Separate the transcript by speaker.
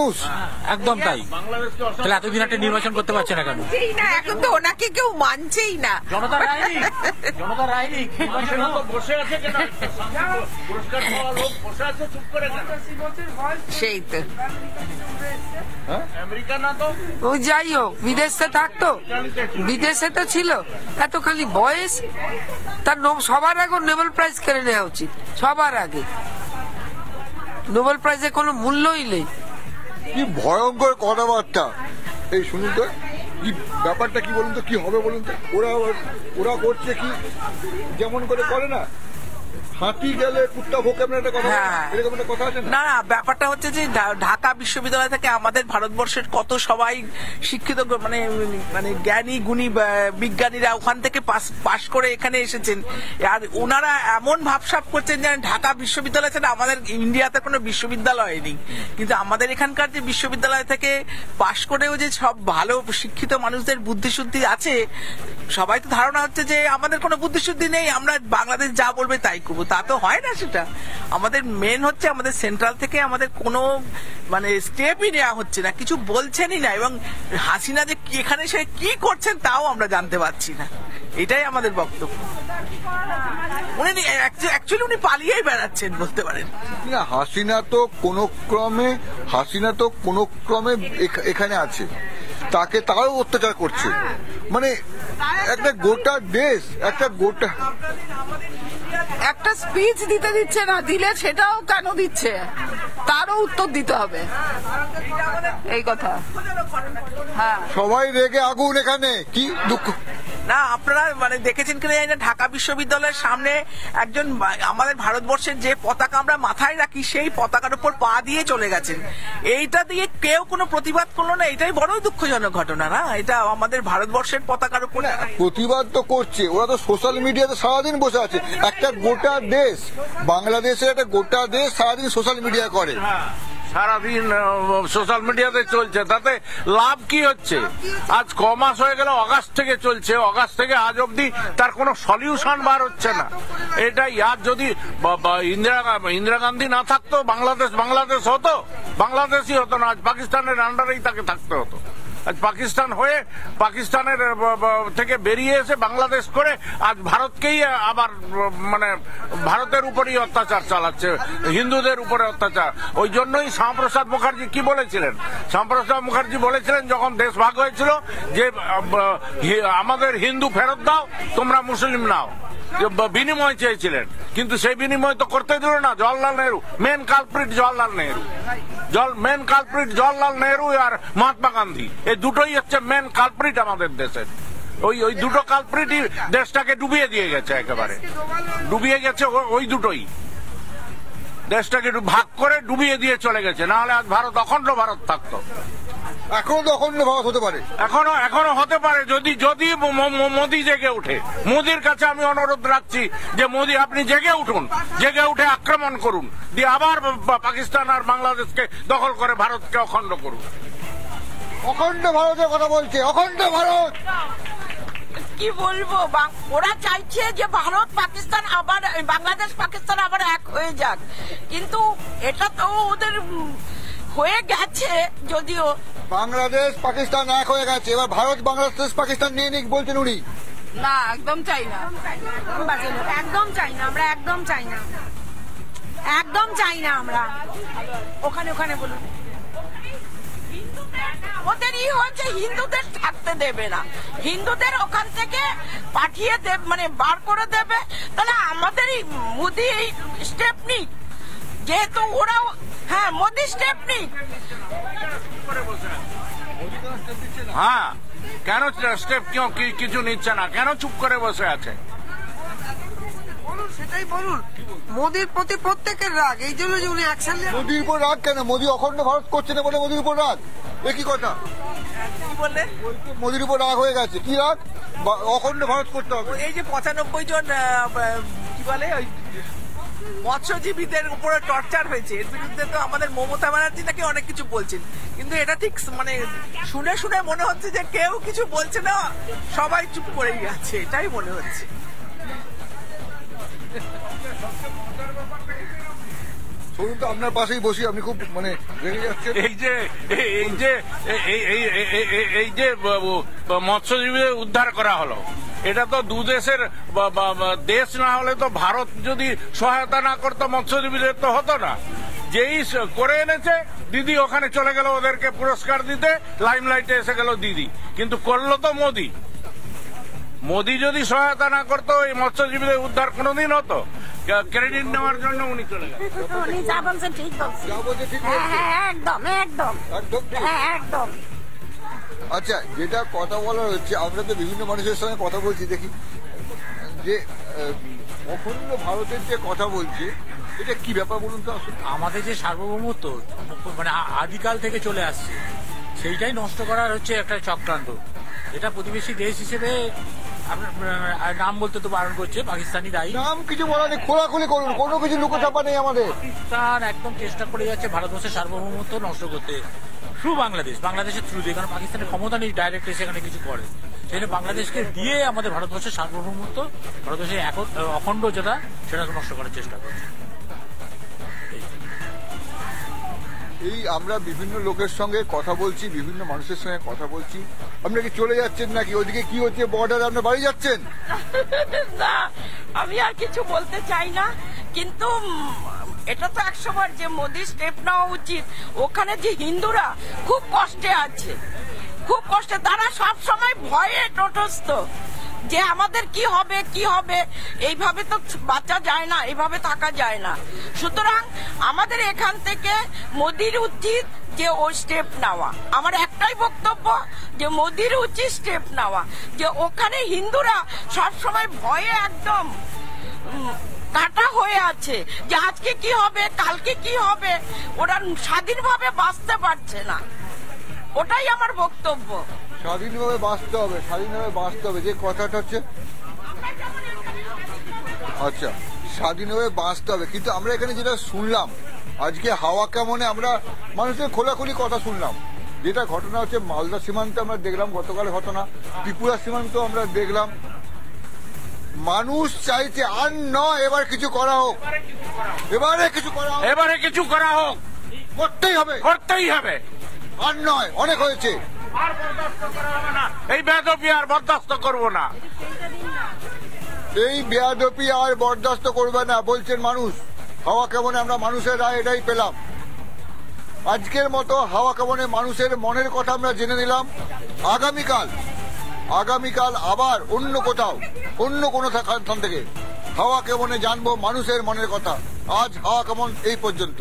Speaker 1: মানুষ।
Speaker 2: একদম তাই। তাহলে এতদিন একটা নির্বাচন করতে পারছে না কেন?
Speaker 3: এখন তো ওনাকে কেউ মানছেই না।
Speaker 2: জনতা রায়নি বসে আছে,
Speaker 3: সেই তো।
Speaker 2: আমেরিকা না তো
Speaker 3: ও যাই হোক, বিদেশে থাকতো, বিদেশে তো ছিল, এত খালি বয়স। তার সবার আগে নোবেল প্রাইজ কেড়ে নেওয়া উচিত, সবার আগে। নোবেল প্রাইজে কোনো মূল্যই নেই।
Speaker 1: কি ভয়ঙ্কর কথাবার্তা! এই শুনুন তো, কি ব্যাপারটা কি বলুন তো, কি হবে বলুন তো? ওরা করছে কি, যেমন করে করে না, হাতি গেলে কুত্তা ভোকে, একটা কথা, এরকম একটা কথা আছে
Speaker 4: না। না, ব্যাপারটা হচ্ছে যে ঢাকা বিশ্ববিদ্যালয় থেকে আমাদের ভারতবর্ষের কত সবাই শিক্ষিত, মানে মানে জ্ঞানী গুণী বিজ্ঞানীরা ওখান থেকে পাশ করে এখানে এসেছেন। আর ওনারা এমন ভাবসাব করছেন যে ঢাকা বিশ্ববিদ্যালয় ছাড়া আমাদের ইন্ডিয়াতে কোনো বিশ্ববিদ্যালয় নেই। কিন্তু আমাদের এখানকার যে বিশ্ববিদ্যালয় থেকে পাশ করেও যে সব ভালো শিক্ষিত মানুষদের বুদ্ধিশুদ্ধি আছে, সবাই তো ধারণা হচ্ছে যে আমাদের কোনো বুদ্ধিশুদ্ধি নেই, আমরা বাংলাদেশ যা বলবে তাই করবো। তা তো হয় না। সেটা আমাদের মেন হচ্ছে, আমাদের সেন্ট্রাল থেকে আমাদের কোনো মানে স্টেপই নেওয়া হচ্ছে না, কিছু বলছেনই না। এবং হাসিনা যে এখানে সে কি করছেন তাও আমরা জানতে পারছি না, এটাই আমাদের বক্তব্য। উনি পালিয়েই বেড়াচ্ছেন বলতে পারেন।
Speaker 1: না, হাসিনা তো কোনো ক্রমে এখানে আছে, তাকে তারাও অত্যাচার করছে। মানে একটা গোটা দেশ,
Speaker 3: একটা স্পিচ দিতে দিচ্ছে না, দিলে সেটাও কেন দিচ্ছে তারও উত্তর দিতে হবে, এই কথা। হ্যাঁ,
Speaker 1: সবাই রেগে আগুন এখানে। কি দুঃখ
Speaker 4: না, আপনারা মানে দেখেছেন কিনা জানি না, ঢাকা বিশ্ববিদ্যালয়ের সামনে একজন আমাদের ভারতবর্ষের যে পতাকা আমরা মাথায় রাখি সেই পতাকার উপর পা দিয়ে চলে গেছেন। এইটা দিয়ে কেউ কোনো প্রতিবাদ করলো না, এটাই বড় দুঃখজনক ঘটনা না? এটা আমাদের ভারতবর্ষের পতাকার উপর
Speaker 1: প্রতিবাদ তো করছে, ওরা তো সোশ্যাল মিডিয়াতে সারাদিন বসে আছে। একটা গোটা দেশ, বাংলাদেশের একটা গোটা দেশ সারাদিন সোশ্যাল মিডিয়া করে,
Speaker 5: সারাদিন সোশ্যাল মিডিয়াতে চলছে, তাতে লাভ কি হচ্ছে? আজ ক মাস হয়ে গেল, অগাস্ট থেকে চলছে, অগাস্ট থেকে আজ অব্দি তার কোনো সলিউশন বার হচ্ছে না। এটাই, আর যদি ইন্দিরা গান্ধী না থাকতো বাংলাদেশ হতো, বাংলাদেশই হতো না, আজ পাকিস্তানের আন্ডারেই তাকে থাকতে হতো। আজ পাকিস্তানের থেকে বেরিয়ে এসে বাংলাদেশ করে আজ ভারতকেই আবার মানে ভারতের উপরই অত্যাচার চালাচ্ছে, হিন্দুদের উপরে অত্যাচার। ওই জন্যই শ্যামাপ্রসাদ মুখার্জি কি বলেছিলেন? শ্যামাপ্রসাদ মুখার্জি বলেছিলেন যখন দেশ ভাগ হয়েছিল যে আমাদের হিন্দু ফেরত দাও, তোমরা মুসলিম নাও, বিনিময় চেয়েছিলেন, কিন্তু সেই বিনিময় তো করতে দিল না জওয়াহরলাল নেহরু। মেন কালপ্রিট জওয়াহরলাল নেহরু আর মহাত্মা গান্ধী, এই দুটোই হচ্ছে মেন কালপ্রিট আমাদের দেশের। ওই দুটো কালপ্রিটই দেশটাকে ডুবিয়ে দিয়ে গেছে, একেবারে ডুবিয়ে গেছে। ওই দুটোই দেশটাকে ভাগ করে ডুবিয়ে দিয়ে চলে গেছে, না হলে আজ ভারত অখণ্ড ভারত থাকতো।
Speaker 1: এখনো তো অখণ্ড ভারত হতে পারে,
Speaker 5: এখনো হতে পারে যদি মোদি জেগে উঠে। মোদির কাছে আমি অনুরোধ রাখছি যে মোদি, আপনি জেগে উঠুন, জেগে উঠে আক্রমণ করুন, দিয়ে আবার পাকিস্তান আর বাংলাদেশকে দখল করে ভারতকে অখণ্ড করুন।
Speaker 1: অখণ্ড ভারতের কথা বলছে, অখণ্ড ভারত।
Speaker 3: কি বলবো, ওরা চাইছে যে ভারত পাকিস্তান আবার, বাংলাদেশ পাকিস্তান আবার এক হয়ে যাক, কিন্তু এটা তো ওদের হয়ে গেছে। যদিও
Speaker 1: বাংলাদেশ পাকিস্তান এক হয়ে গেছে, এবার ভারত বাংলাদেশ পাকিস্তান নিয়ে নিক বলছেন উনি।
Speaker 3: না, একদম চাই না, একদম চাই না, আমরা একদম চাই না, একদম চাই না আমরা। ওখানে বলুন, ওদেরই হচ্ছে হিন্দুদের থাকতে দেবে না, হিন্দুদের ওখান থেকে পাঠিয়ে দেবে, মানে বার করে দেবে। তাহলে আমাদেরই মোদি এই স্টেপ নিক, যেহেতু ওরাও, হ্যাঁ মোদি স্টেপ নিক।
Speaker 5: হ্যাঁ, কেন স্টেপ কিছু নিচ্ছে না? কেন চুপ করে বসে আছে?
Speaker 3: সেটাই বলুন। মোদির প্রতি প্রত্যেকের রাগ, এই জন্য যে উনি অ্যাকশন নেন।
Speaker 1: মোদির উপর রাগ কেন? মোদি অখণ্ড ভারত করছে না বলে মোদির উপর রাগ? একই কথা।
Speaker 4: কি বললেন?
Speaker 1: মোদির উপর রাগ হয়ে গেছে। কি রাগ? অখণ্ড ভারত করতে হবে।
Speaker 4: এই যে 95 জন কি বলে ওই মৎস্যজীবীদের উপরে টর্চার হয়েছে, এর বিরুদ্ধে তো আমাদের মমতা ব্যানার্জি নাকি অনেক কিছু বলছেন, কিন্তু এটা ঠিক মানে শুনে মনে হচ্ছে যে কেউ কিছু বলছে না, সবাই চুপ করেই আছে, এটাই মনে হচ্ছে।
Speaker 1: শুনুন তো, আপনার পাশেই বসি, আপনি খুব মানে রেগে যাচ্ছেন।
Speaker 5: এই যে মৎস্যজীবীদের উদ্ধার করা হলো, এটা তো দু দেশের দেশ না হলে তো ভারত যদি সহায়তা না করতো মৎস্যজীবীদের তো হতো না। যেই করে এনেছে দিদি ওখানে চলে গেল ওদেরকে পুরস্কার দিতে, লাইমলাইটে এসে গেল দিদি, কিন্তু করলো তো মোদি। মোদি যদি সহায়তা না করতো এই মৎস্যজীবীদের উদ্ধার কোনোদিন হতো? ক্রেডিট নেওয়ার জন্য উনি চলে গেলেন।
Speaker 6: উনি যা বলছেন ঠিক বলছেন।
Speaker 1: যা বলছে ঠিক
Speaker 6: হ্যাঁ
Speaker 1: বলছে।
Speaker 6: হ্যাঁ একদম একদম
Speaker 1: একদম ঠিক।
Speaker 6: হ্যাঁ একদম।
Speaker 1: আচ্ছা, যেটা কথা বলার হচ্ছে, আমরা তো বিভিন্ন মানুষের সঙ্গে কথা বলছি, দেখি যে অখণ্ড ভারতের যে কথা বলছে, এটা কি ব্যাপার বলুন তো আসলে?
Speaker 2: আমাদের যে সার্বভৌমত্ব মানে আদিকাল থেকে চলে আসছে, সেইটাই নষ্ট করার হচ্ছে একটা চক্রান্ত। এটা প্রতিবেশী দেশ হিসেবে নাম বলতে তো বারণ করছে, পাকিস্তানি দায়ী।
Speaker 1: নাম কিছু বলা নেই, খোলাখুলি করুন, কোনো কিছু লুকোচাপা নেই আমাদের।
Speaker 2: পাকিস্তান একদম চেষ্টা করে যাচ্ছে ভারতবর্ষের সার্বভৌমত্ব নষ্ট করতে, থ্রু বাংলাদেশের থ্রু দিয়ে, কারণ পাকিস্তানের ক্ষমতা নেই ডাইরেক্ট সেখানে কিছু করে। সেই জন্য বাংলাদেশকে দিয়ে আমাদের ভারতবর্ষের সার্বভৌমত্ব, ভারতবর্ষের অখণ্ড যেটা, সেটাকে নষ্ট করার চেষ্টা করছে।
Speaker 1: এই আমরা বিভিন্ন লোকের সঙ্গে কথা বলছি, বিভিন্ন মানুষের সঙ্গে কথা বলছি। আপনি কি চলে যাচ্ছেন নাকি? ওইদিকে কি হচ্ছে বর্ডারে, আপনার বাড়ি যাচ্ছেন?
Speaker 3: না, আমি আর কিছু বলতে চাই না, কিন্তু এটা তো 100 বার যে মোদি স্টেপ নেওয়া উচিত। ওখানে যে হিন্দুরা খুব কষ্টে আছে, খুব কষ্টে, তারা সব সময় ভয়ে তটস্থ যে আমাদের কি হবে কি হবে। এইভাবে তো বাঁচা যায় না, এইভাবে থাকা যায় না। সুতরাং আমাদের এখান থেকে মোদির উচিত যে ও স্টেপ নেওয়া। আমার একটাই বক্তব্য যে মোদির উচিত স্টেপ নেওয়া, যে ওখানে হিন্দুরা সবসময় ভয়ে একদম কাটা হয়ে আছে যে আজকে কি হবে কালকে কি হবে, ওরা স্বাধীনভাবে বাঁচতে পারছে না। ওটাই আমার বক্তব্য।
Speaker 1: স্বাধীনভাবে বাঁচতে হবে, স্বাধীনভাবে বাঁচতে হবে, যে কথাটা হচ্ছে আচ্ছা স্বাধীনভাবে বাঁচতে হবে। কিন্তু আমরা এখানে যেটা শুনলাম আজকে হাওয়া কেমনে, আমরা মানুষের খোলাখুলি কথা শুনলাম। যেটা ঘটনা হচ্ছে মালদা সীমান্তে আমরা দেখলাম, গতকাল ঘটনা ত্রিপুরা সীমান্ত আমরা দেখলাম। মানুষ চাইছে আর নয়, এবার কিছু করা হোক, এবারে কিছু করা হোক,
Speaker 5: এবারে কিছু করা হোক,
Speaker 1: করতেই হবে,
Speaker 5: করতেই হবে।
Speaker 1: আর নয়, অনেক হয়েছে।
Speaker 5: আর বরদাস্ত করা হবে না, এই বেয়াদবি আর বরদাস্ত করবো না।
Speaker 1: এই বেয়াদবি আর বরদাস্ত করবে না বলছেন মানুষ। হাওয়া কেমনে আমরা মানুষের রায় এটাই পেলাম। আজকের মতো হাওয়া কেমনে মানুষের মনের কথা আমরা জেনে নিলাম। আগামীকাল আবার অন্য কোথাও, অন্য কোনো স্থান থেকে হাওয়া কেমনে জানবো মানুষের মনের কথা। আজ হাওয়া কেমন এই পর্যন্ত।